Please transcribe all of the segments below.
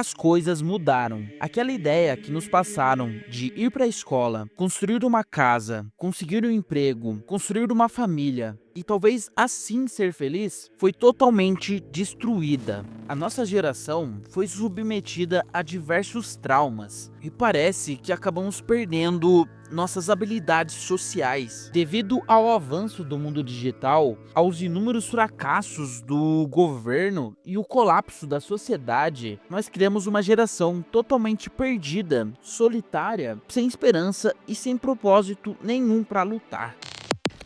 As coisas mudaram. Aquela ideia que nos passaram de ir para a escola, construir uma casa, conseguir um emprego, construir uma família e talvez assim ser feliz, foi totalmente destruída. A nossa geração foi submetida a diversos traumas e parece que acabamos perdendo nossas habilidades sociais. Devido ao avanço do mundo digital, aos inúmeros fracassos do governo e o colapso da sociedade, nós criamos uma geração totalmente perdida, solitária, sem esperança e sem propósito nenhum para lutar.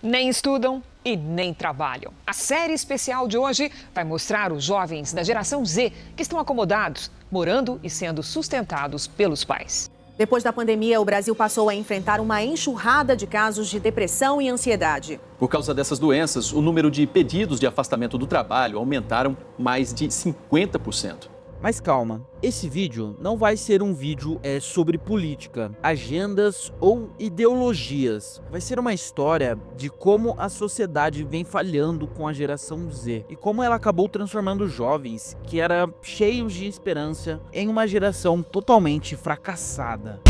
Nem estudam e nem trabalham. A série especial de hoje vai mostrar os jovens da geração Z que estão acomodados, morando e sendo sustentados pelos pais. Depois da pandemia, o Brasil passou a enfrentar uma enxurrada de casos de depressão e ansiedade. Por causa dessas doenças, o número de pedidos de afastamento do trabalho aumentaram mais de 50%. Mas calma, esse vídeo não vai ser um vídeo sobre política, agendas ou ideologias. Vai ser uma história de como a sociedade vem falhando com a geração Z e como ela acabou transformando jovens que eram cheios de esperança em uma geração totalmente fracassada.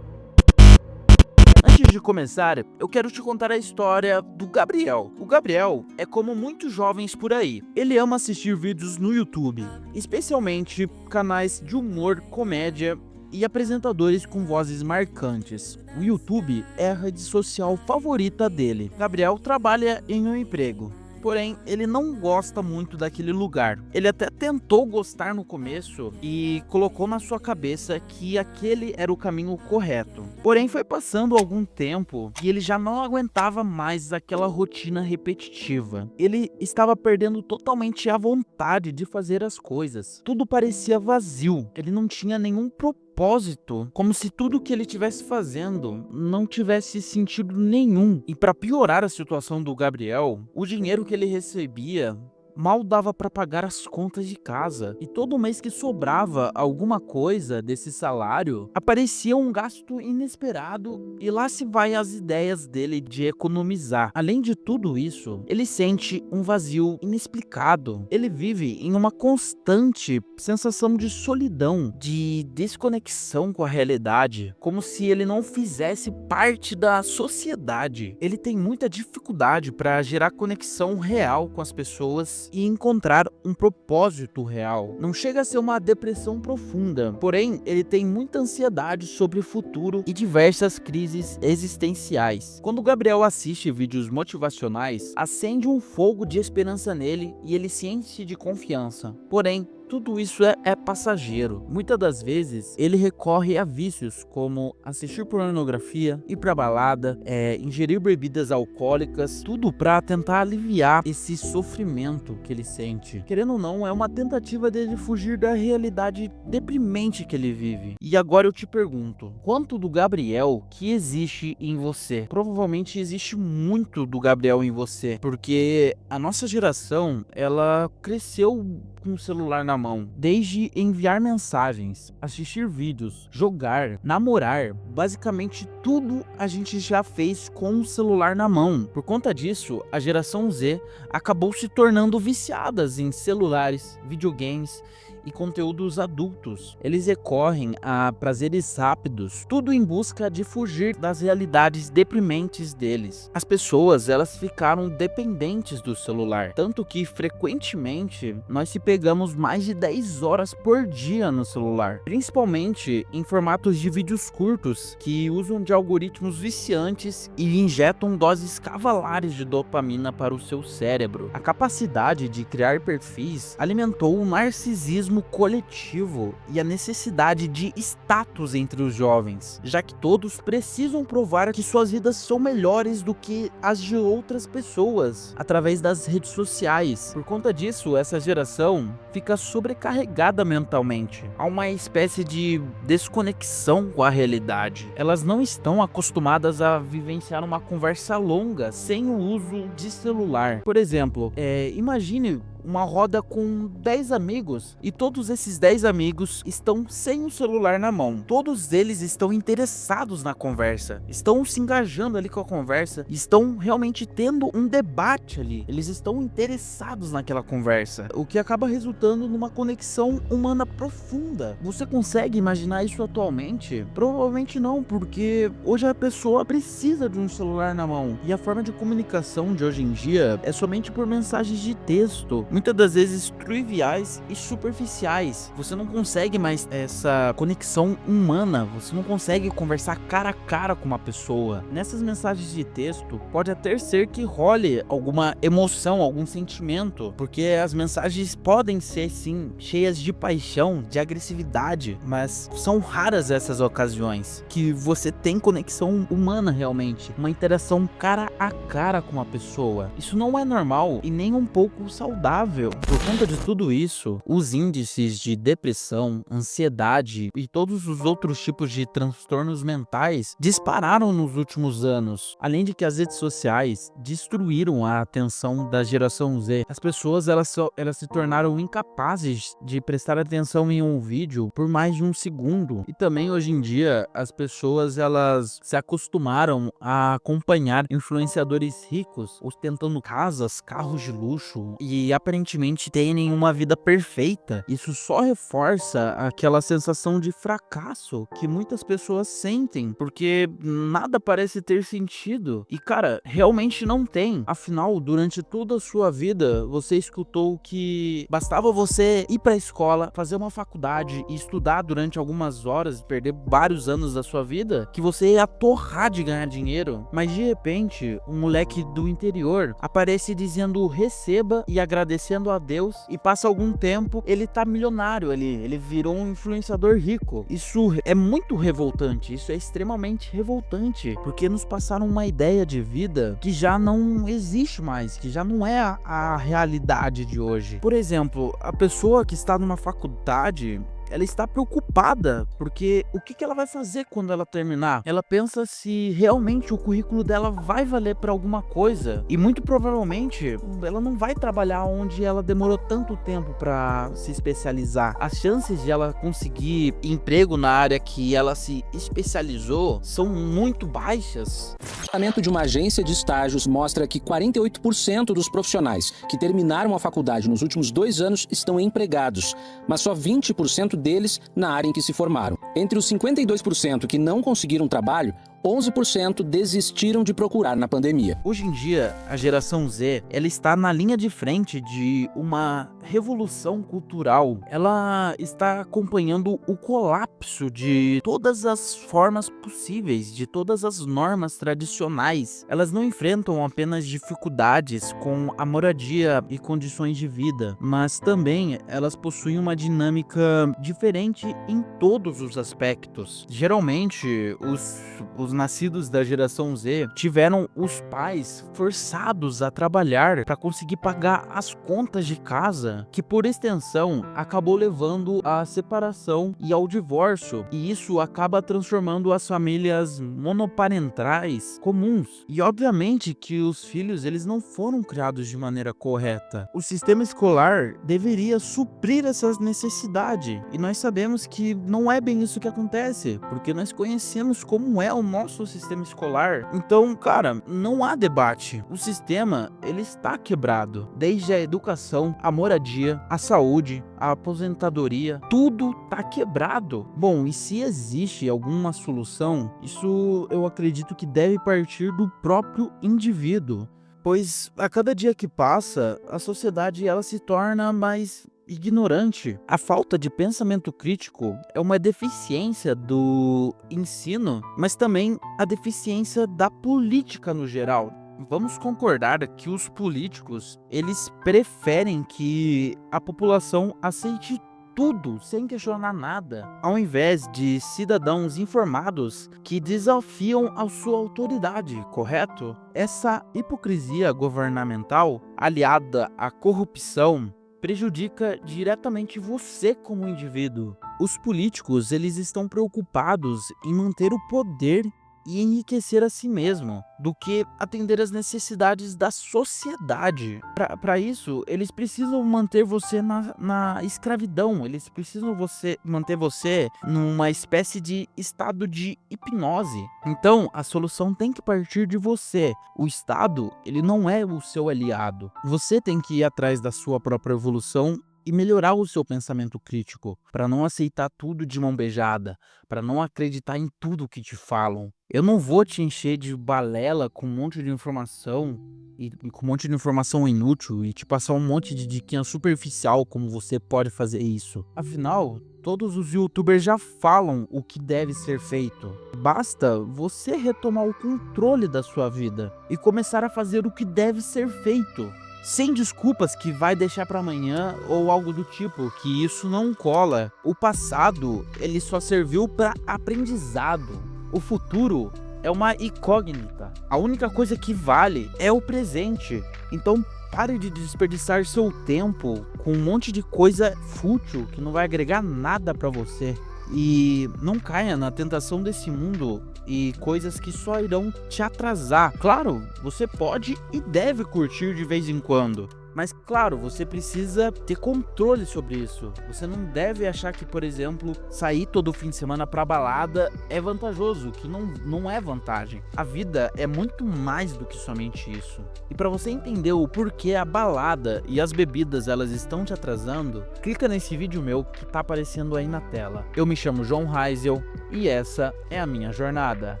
Antes de começar, eu quero te contar a história do Gabriel. O Gabriel é como muitos jovens por aí. Ele ama assistir vídeos no YouTube, especialmente canais de humor, comédia e apresentadores com vozes marcantes. O YouTube é a rede social favorita dele. Gabriel trabalha em um emprego. Porém, ele não gosta muito daquele lugar. Ele até tentou gostar no começo e colocou na sua cabeça que aquele era o caminho correto. Porém, foi passando algum tempo e ele já não aguentava mais aquela rotina repetitiva. Ele estava perdendo totalmente a vontade de fazer as coisas. Tudo parecia vazio. Ele não tinha nenhum propósito, como se tudo que ele estivesse fazendo não tivesse sentido nenhum. E para piorar a situação do Gabriel, o dinheiro que ele recebia mal dava para pagar as contas de casa. E todo mês que sobrava alguma coisa desse salário, aparecia um gasto inesperado e lá se vai as ideias dele de economizar. Além de tudo isso, ele sente um vazio inexplicado. Ele vive em uma constante sensação de solidão, de desconexão com a realidade, como se ele não fizesse parte da sociedade. Ele tem muita dificuldade para gerar conexão real com as pessoas e encontrar um propósito real. Não chega a ser uma depressão profunda, porém ele tem muita ansiedade sobre o futuro e diversas crises existenciais. Quando o Gabriel assiste vídeos motivacionais, acende um fogo de esperança nele e ele se enche de confiança. Porém, tudo isso é passageiro. Muitas das vezes ele recorre a vícios como assistir pornografia, ir pra balada, ingerir bebidas alcoólicas, tudo pra tentar aliviar esse sofrimento que ele sente. Querendo ou não, é uma tentativa dele fugir da realidade deprimente que ele vive. E agora eu te pergunto, quanto do Gabriel que existe em você? Provavelmente existe muito do Gabriel em você, porque a nossa geração, ela cresceu com o celular na mão. Desde enviar mensagens, assistir vídeos, jogar, namorar, basicamente tudo a gente já fez com o celular na mão. Por conta disso, a geração Z acabou se tornando viciadas em celulares, videogames e conteúdos adultos. Eles recorrem a prazeres rápidos, tudo em busca de fugir das realidades deprimentes deles. As pessoas, elas ficaram dependentes do celular, tanto que frequentemente nós se pegamos mais de 10 horas por dia no celular, principalmente em formatos de vídeos curtos que usam de algoritmos viciantes e injetam doses cavalares de dopamina para o seu cérebro. A capacidade de criar perfis alimentou o narcisismo coletivo e a necessidade de status entre os jovens, já que todos precisam provar que suas vidas são melhores do que as de outras pessoas através das redes sociais. Por conta disso, essa geração fica sobrecarregada mentalmente. Há uma espécie de desconexão com a realidade. Elas não estão acostumadas a vivenciar uma conversa longa sem o uso de celular. Por exemplo, imagine uma roda com 10 amigos e todos esses 10 amigos estão sem o celular na mão. Todos eles estão interessados na conversa, estão se engajando ali com a conversa, estão realmente tendo um debate ali. Eles estão interessados naquela conversa, o que acaba resultando numa conexão humana profunda. Você consegue imaginar isso atualmente? Provavelmente não, porque hoje a pessoa precisa de um celular na mão e a forma de comunicação de hoje em dia é somente por mensagens de texto, muitas das vezes triviais e superficiais. Você não consegue mais essa conexão humana, você não consegue conversar cara a cara com uma pessoa. Nessas mensagens de texto, pode até ser que role alguma emoção, algum sentimento, porque as mensagens podem ser sim cheias de paixão, de agressividade, mas são raras essas ocasiões que você tem conexão humana realmente, uma interação cara a cara com uma pessoa. Isso não é normal e nem um pouco saudável. Por conta de tudo isso, os índices de depressão, ansiedade e todos os outros tipos de transtornos mentais dispararam nos últimos anos. Além de que as redes sociais destruíram a atenção da geração Z. As pessoas elas se tornaram incapazes de prestar atenção em um vídeo por mais de um segundo. E também hoje em dia as pessoas elas se acostumaram a acompanhar influenciadores ricos ostentando casas, carros de luxo e aparentemente terem uma vida perfeita. Isso só reforça aquela sensação de fracasso que muitas pessoas sentem, porque nada parece ter sentido. E cara, realmente não tem. Afinal, durante toda a sua vida, você escutou que bastava você ir pra escola, fazer uma faculdade e estudar durante algumas horas, perder vários anos da sua vida, que você ia torrar de ganhar dinheiro. Mas de repente, um moleque do interior aparece dizendo receba e agradecendo a Deus, e passa algum tempo, ele tá milionário ali, ele virou um influenciador rico. Isso é muito revoltante, isso é extremamente revoltante, porque nos passaram uma ideia de vida que já não existe mais, que já não é a realidade de hoje. Por exemplo, a pessoa que está numa faculdade, ela está preocupada, porque o que ela vai fazer quando ela terminar? Ela pensa se realmente o currículo dela vai valer para alguma coisa, e muito provavelmente ela não vai trabalhar onde ela demorou tanto tempo para se especializar. As chances de ela conseguir emprego na área que ela se especializou são muito baixas. O levantamento de uma agência de estágios mostra que 48% dos profissionais que terminaram a faculdade nos últimos 2 anos estão empregados, mas só 20% deles na área em que se formaram. Entre os 52% que não conseguiram trabalho, 11% desistiram de procurar na pandemia. Hoje em dia, a geração Z, ela está na linha de frente de uma revolução cultural. Ela está acompanhando o colapso de todas as formas possíveis, de todas as normas tradicionais. Elas não enfrentam apenas dificuldades com a moradia e condições de vida, mas também elas possuem uma dinâmica diferente em todos os aspectos. Geralmente, os nascidos da geração Z tiveram os pais forçados a trabalhar para conseguir pagar as contas de casa, que por extensão acabou levando à separação e ao divórcio, e isso acaba transformando as famílias monoparentais comuns. E obviamente que os filhos eles não foram criados de maneira correta. O sistema escolar deveria suprir essas necessidades, e nós sabemos que não é bem isso que acontece, porque nós conhecemos como é o nosso sistema escolar. Então, cara, não há debate. O sistema, ele está quebrado. Desde a educação, a moradia, a saúde, a aposentadoria, tudo tá quebrado. Bom, e se existe alguma solução, isso eu acredito que deve partir do próprio indivíduo. Pois a cada dia que passa, a sociedade ela se torna mais ignorante. A falta de pensamento crítico é uma deficiência do ensino, mas também a deficiência da política no geral. Vamos concordar que os políticos, eles preferem que a população aceite tudo sem questionar nada, ao invés de cidadãos informados que desafiam a sua autoridade, correto? Essa hipocrisia governamental, aliada à corrupção, prejudica diretamente você como indivíduo. Os políticos, eles estão preocupados em manter o poder e enriquecer a si mesmo do que atender às necessidades da sociedade. Para isso, eles precisam manter você na escravidão, eles precisam manter você numa espécie de estado de hipnose. Então, a solução tem que partir de você. O Estado, ele não é o seu aliado. Você tem que ir atrás da sua própria evolução e melhorar o seu pensamento crítico, para não aceitar tudo de mão beijada, para não acreditar em tudo que te falam. Eu não vou te encher de balela com um monte de informação e com um monte de informação inútil e te passar um monte de diquinha superficial como você pode fazer isso. Afinal, todos os youtubers já falam o que deve ser feito. Basta você retomar o controle da sua vida e começar a fazer o que deve ser feito. Sem desculpas que vai deixar para amanhã ou algo do tipo, que isso não cola. O passado, ele só serviu para aprendizado. O futuro é uma incógnita. A única coisa que vale é o presente. Então pare de desperdiçar seu tempo com um monte de coisa fútil que não vai agregar nada para você. E não caia na tentação desse mundo e coisas que só irão te atrasar. Claro, você pode e deve curtir de vez em quando, mas claro, você precisa ter controle sobre isso. Você não deve achar que, por exemplo, sair todo fim de semana pra balada é vantajoso, que não é vantagem. A vida é muito mais do que somente isso. E para você entender o porquê a balada e as bebidas elas estão te atrasando, clica nesse vídeo meu que tá aparecendo aí na tela. Eu me chamo João Heisel e essa é a minha jornada.